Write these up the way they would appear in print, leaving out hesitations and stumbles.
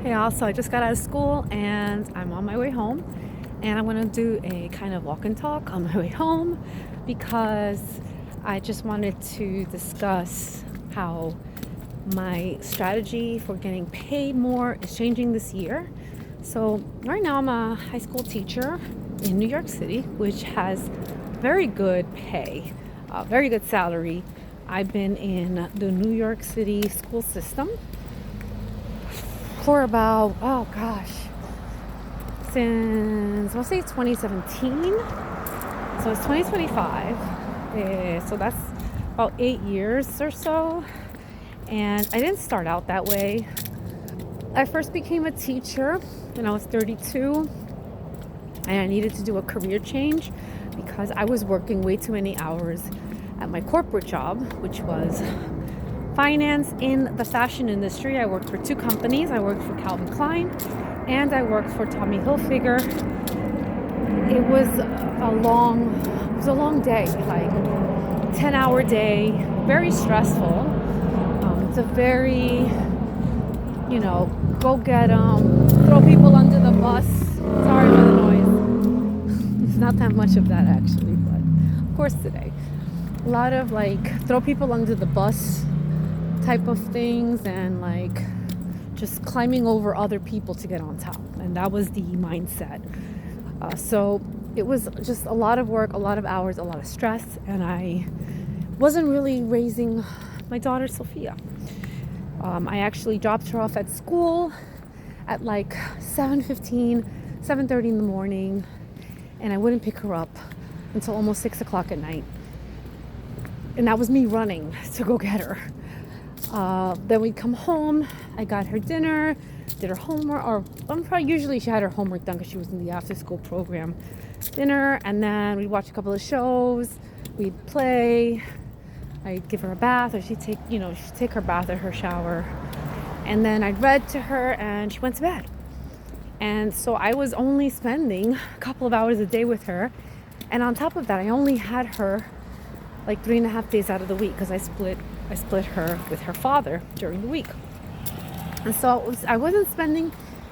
Hey, also, I just got out of school and I'm on my way home. And I'm going to do a kind of walk and talk on my way home because I just wanted to discuss how my strategy for getting paid more is changing this year. So, right now, I'm a high school teacher in New York City, which has very good pay, very good salary. I've been in the New York City school system for about, oh gosh, since I'll say 2017. So it's 2025. So that's about 8 years or so. And I didn't start out that way. I first became a teacher when I was 32, and I needed to do a career change because I was working way too many hours at my corporate job, which was finance in the fashion industry. I worked for two companies. I worked for Calvin Klein and I worked for Tommy Hilfiger. It was a long day, like 10-hour day, very stressful. It's a very, go get them, throw people under the bus. Sorry for the noise. It's not that much of that actually, but of course today. A lot of throw people under the bus type of things, and just climbing over other people to get on top, and that was the mindset. So it was just a lot of work, a lot of hours, a lot of stress, and I wasn't really raising my daughter Sophia. I actually dropped her off at school at 7:15, 7:30 in the morning, and I wouldn't pick her up until almost 6 o'clock at night, and that was me running to go get her. Then we'd come home. I got her dinner, did her homework, usually she had her homework done because she was in the after-school program. Dinner, and then we'd watch a couple of shows. We'd play. I'd give her a bath, or she'd take her bath or her shower, and then I'd read to her, and she went to bed. And so I was only spending a couple of hours a day with her, and on top of that, I only had her 3.5 days out of the week because I split her with her father during the week. And so I wasn't spending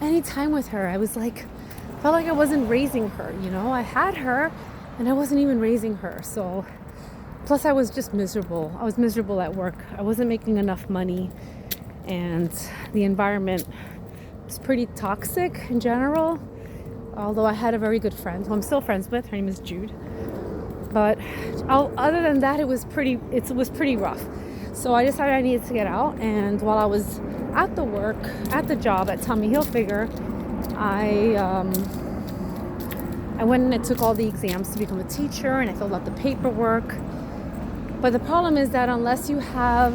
any time with her. I was felt like I wasn't raising her, I had her and I wasn't even raising her. So plus I was just miserable. I was miserable at work. I wasn't making enough money, and the environment was pretty toxic in general. Although I had a very good friend who I'm still friends with. Her name is Jude. But other than that, it was pretty rough. So I decided I needed to get out, and while I was at the job at Tommy Hilfiger, I went and I took all the exams to become a teacher, and I filled out the paperwork. But the problem is that unless you have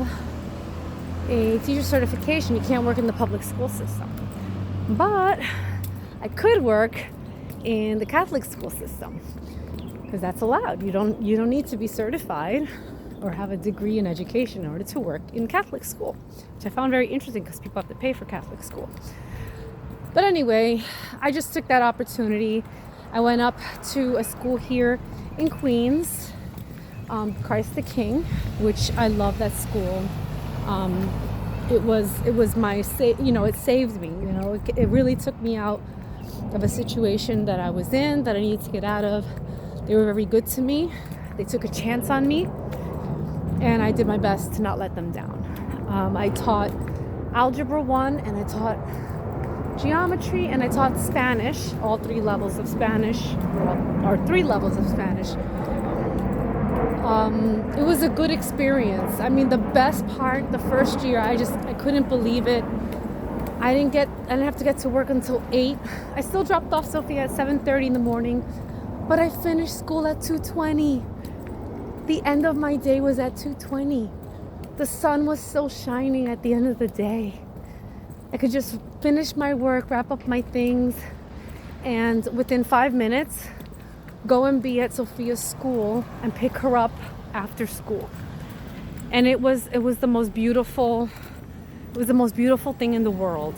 a teacher certification, you can't work in the public school system. But I could work in the Catholic school system because that's allowed. You don't need to be certified or have a degree in education in order to work in Catholic school, which I found very interesting because people have to pay for Catholic school. But anyway, I just took that opportunity. I went up to a school here in Queens, Christ the King, which I love that school. It was my it saved me. It really took me out of a situation that I was in that I needed to get out of. They were very good to me. They took a chance on me, and I did my best to not let them down. I taught Algebra 1, and I taught Geometry, and I taught Spanish, all 3 levels of Spanish, or 3 levels of Spanish. It was a good experience. I mean, the best part, the first year, I couldn't believe it. I didn't have to get to work until 8. I still dropped off Sophia at 7:30 in the morning, but I finished school at 2:20. The end of my day was at 2:20. The sun was still shining at the end of the day. I could just finish my work, wrap up my things, and within 5 minutes, go and be at Sophia's school and pick her up after school. And it was the most beautiful thing in the world.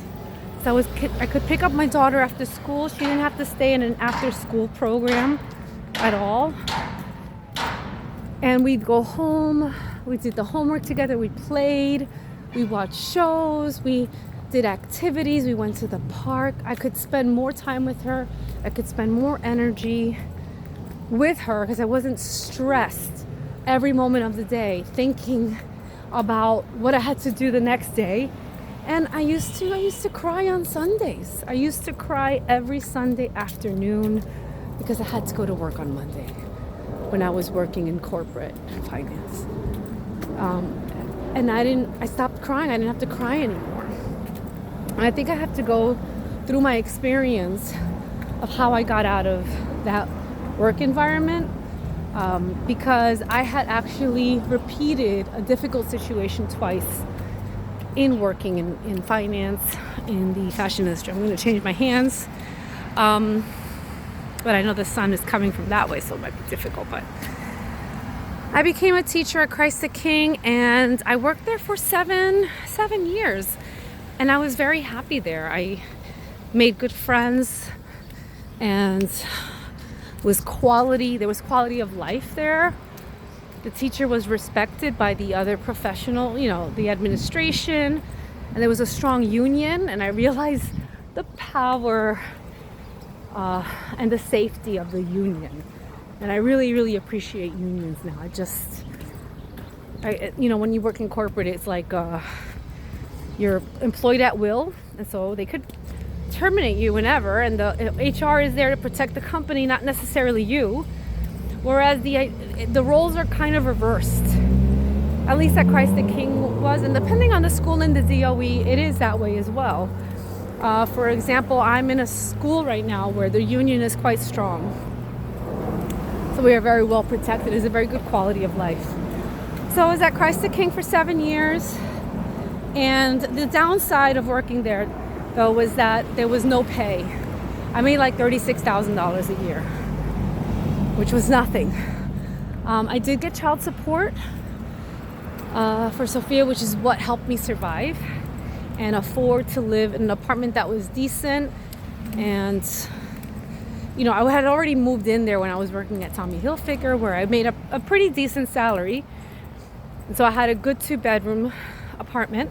So I could pick up my daughter after school. She didn't have to stay in an after school program at all. And we'd go home, we did the homework together, we played, we watched shows, we did activities. We went to the park. I could spend more time with her. I could spend more energy with her because I wasn't stressed every moment of the day thinking about what I had to do the next day. And I used to cry on Sundays. I used to cry every Sunday afternoon because I had to go to work on Monday when I was working in corporate finance. And I stopped crying. I didn't have to cry anymore. And I think I have to go through my experience of how I got out of that work environment, because I had actually repeated a difficult situation twice in working in finance in the fashion industry. I'm going to change my hands, but I know the sun is coming from that way, so it might be difficult. But I became a teacher at Christ the King, and I worked there for seven years, and I was very happy there. I made good friends, and there was quality of life there. The teacher was respected by the other professional, the administration, and there was a strong union, and I realized the power and the safety of the union. And I really, really appreciate unions now. When you work in corporate, it's like you're employed at will, and so they could terminate you whenever, and the HR is there to protect the company, not necessarily you. Whereas the roles are kind of reversed. At least at Christ the King was, and depending on the school and the DOE, it is that way as well. For example, I'm in a school right now where the union is quite strong. So we are very well protected. It's a very good quality of life. So I was at Christ the King for 7 years. And the downside of working there, though, was that there was no pay. I made like $36,000 a year, which was nothing. I did get child support for Sophia, which is what helped me survive and afford to live in an apartment that was decent. And I had already moved in there when I was working at Tommy Hilfiger, where I made a pretty decent salary. And so I had a good 2-bedroom apartment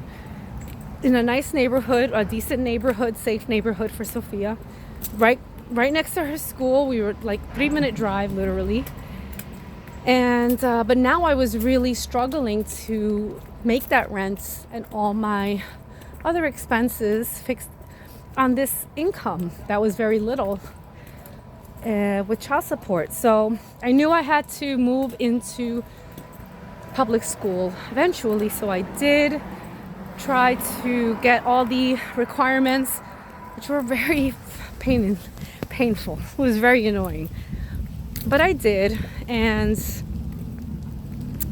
in a nice neighborhood, a decent neighborhood, safe neighborhood for Sophia. Right next to her school. We were like 3-minute drive, literally. And but now I was really struggling to make that rent and all my other expenses fixed on this income that was very little. With child support. So I knew I had to move into public school eventually. So I did try to get all the requirements, which were very painful. It was very annoying. But I did, and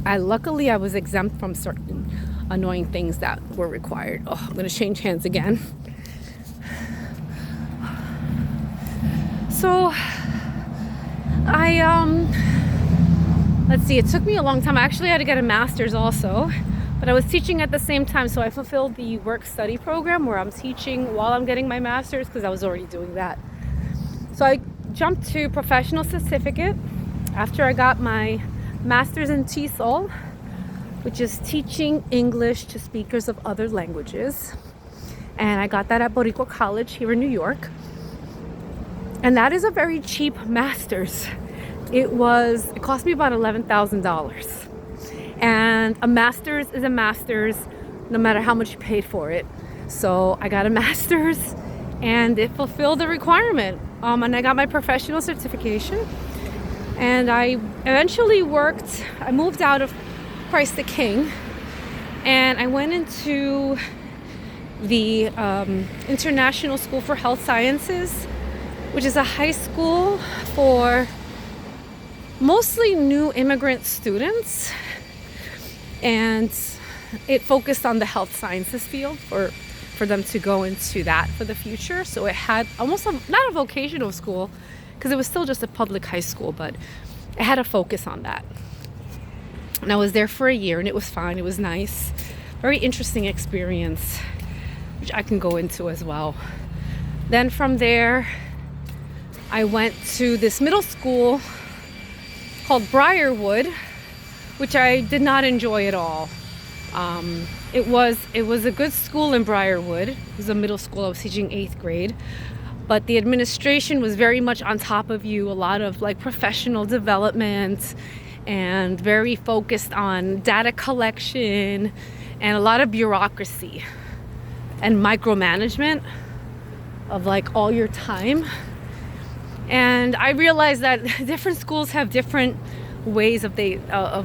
luckily I was exempt from certain annoying things that were required. Oh, I'm going to change hands again. So let's see, it took me a long time. I actually had to get a master's also, but I was teaching at the same time, so I fulfilled the work-study program where I'm teaching while I'm getting my master's because I was already doing that. So I jumped to professional certificate after I got my master's in TESOL, which is teaching English to speakers of other languages. And I got that at Boricua College here in New York. And that is a very cheap master's. It cost me about $11,000. And a master's is a master's no matter how much you paid for it. So I got a master's and it fulfilled the requirement. And I got my professional certification. And I eventually I moved out of Christ the King and I went into the International School for Health Sciences, which is a high school for mostly new immigrant students, and it focused on the health sciences field for them to go into that for the future. So it had almost not a vocational school because it was still just a public high school, but it had a focus on that. And I was there for a year and it was fine. It was nice. Very interesting experience, which I can go into as well. Then from there, I went to this middle school called Briarwood, which I did not enjoy at all. It was a good school in Briarwood. It was a middle school. I was teaching 8th grade. But the administration was very much on top of you, a lot of like professional development and very focused on data collection and a lot of bureaucracy and micromanagement of like all your time. And I realized that different schools have different ways of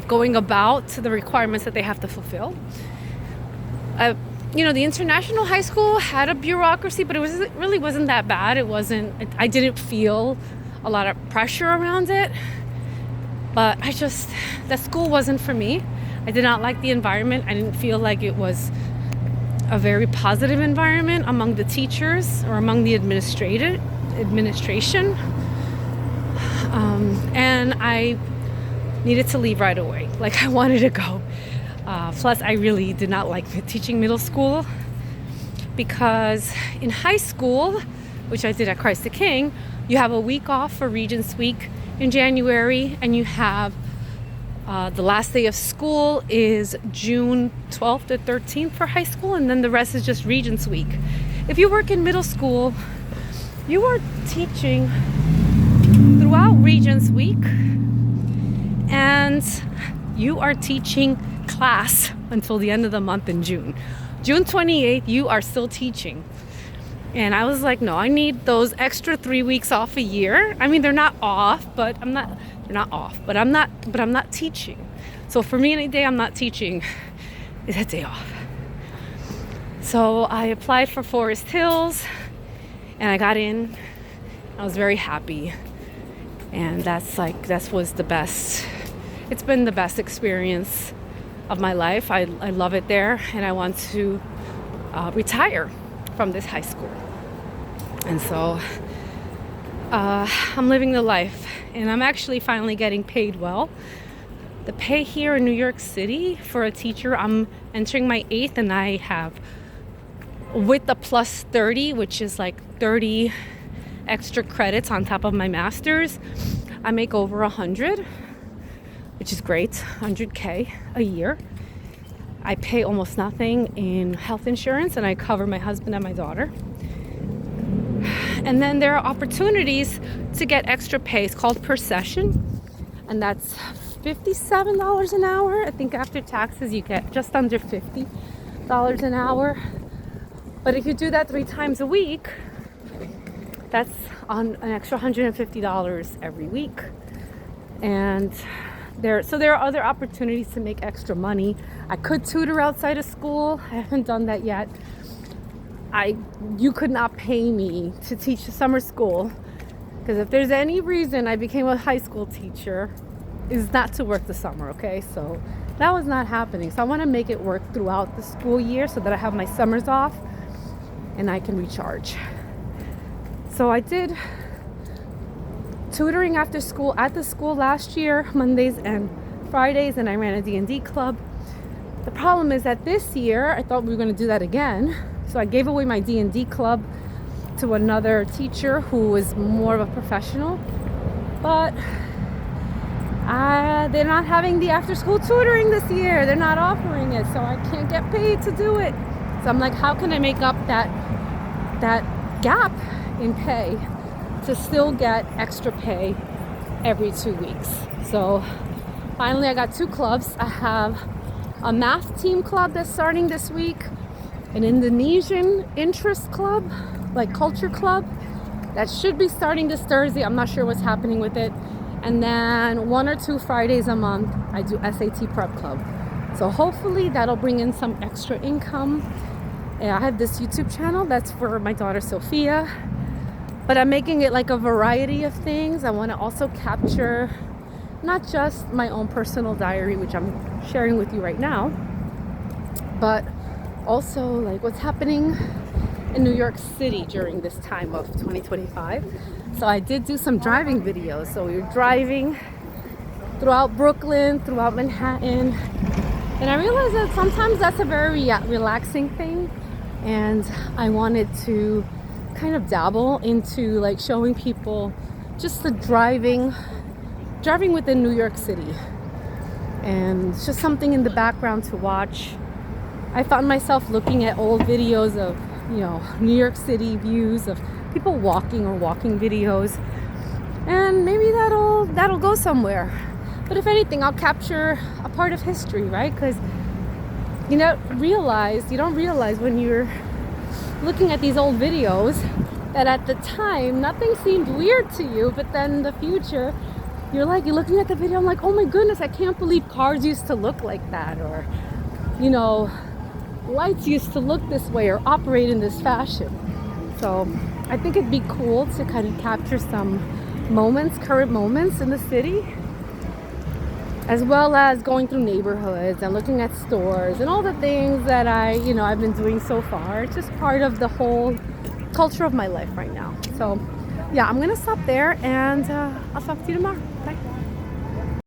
going about the requirements that they have to fulfill. The international high school had a bureaucracy, but it really wasn't that bad. I didn't feel a lot of pressure around it. But that school wasn't for me. I did not like the environment. I didn't feel like it was a very positive environment among the teachers or among the administration. And I needed to leave right away. Like, I wanted to go. Plus, I really did not like teaching middle school because in high school, which I did at Christ the King, you have a week off for Regents Week in January, and you have the last day of school is June 12th to 13th for high school, and then the rest is just Regents Week. If you work in middle school, you are teaching throughout Regents Week, and you are teaching class until the end of the month in June. June 28th, you are still teaching. And I was like, no, I need those extra 3 weeks off a year. I mean, they're not off, but I'm not teaching. So for me, any day I'm not teaching is a day off. So I applied for Forest Hills and I got in. I was very happy. And that was the best. It's been the best experience of my life. I love it there, and I want to retire from this high school. And so I'm living the life, and I'm actually finally getting paid well. The pay here in New York City for a teacher, I'm entering my 8th, and I have, with the plus 30, which is like 30 extra credits on top of my master's, I make over 100, which is great, 100K a year. I pay almost nothing in health insurance, and I cover my husband and my daughter. And then there are opportunities to get extra pay. It's called per session, and that's $57 an hour. I think after taxes you get just under $50 an hour. But if you do that 3 times a week, that's on an extra $150 every week. And there are other opportunities to make extra money. I could tutor outside of school. I haven't done that yet. You could not pay me to teach summer school, because if there's any reason I became a high school teacher, is not to work the summer, okay? So that was not happening. So I want to make it work throughout the school year so that I have my summers off and I can recharge. So I did tutoring after school at the school last year, Mondays and Fridays, and I ran a D&D club. The problem is that this year I thought we were going to do that again. So I gave away my D&D club to another teacher who was more of a professional, but they're not having the after school tutoring this year. They're not offering it, so I can't get paid to do it. So I'm like, how can I make up that gap in pay to still get extra pay every 2 weeks? So finally I got 2 clubs. I have a math team club that's starting this week, an Indonesian interest club, like culture club, that should be starting this Thursday. I'm not sure what's happening with it. And then 1 or 2 Fridays a month, I do SAT prep club. So hopefully that'll bring in some extra income. And I have this YouTube channel that's for my daughter Sophia, but I'm making it like a variety of things. I want to also capture not just my own personal diary, which I'm sharing with you right now, but also like what's happening in New York City during this time of 2025. So I did do some driving videos. So we were driving throughout Brooklyn, throughout Manhattan, and I realized that sometimes that's a very relaxing thing, and I wanted to kind of dabble into like showing people just the driving within New York City, and it's just something in the background to watch. I found myself looking at old videos of, New York City views of people walking or walking videos, and maybe that'll go somewhere. But if anything, I'll capture a part of history, right? Because you don't realize when you're looking at these old videos that at the time nothing seemed weird to you, but then in the future you're looking at the video, I'm like, oh my goodness, I can't believe cars used to look like that, or lights used to look this way or operate in this fashion. So I think it'd be cool to kind of capture some current moments in the city, as well as going through neighborhoods and looking at stores and all the things that I've been doing so far. It's just part of the whole culture of my life right now. So yeah, I'm gonna stop there, and I'll talk to you tomorrow. Bye.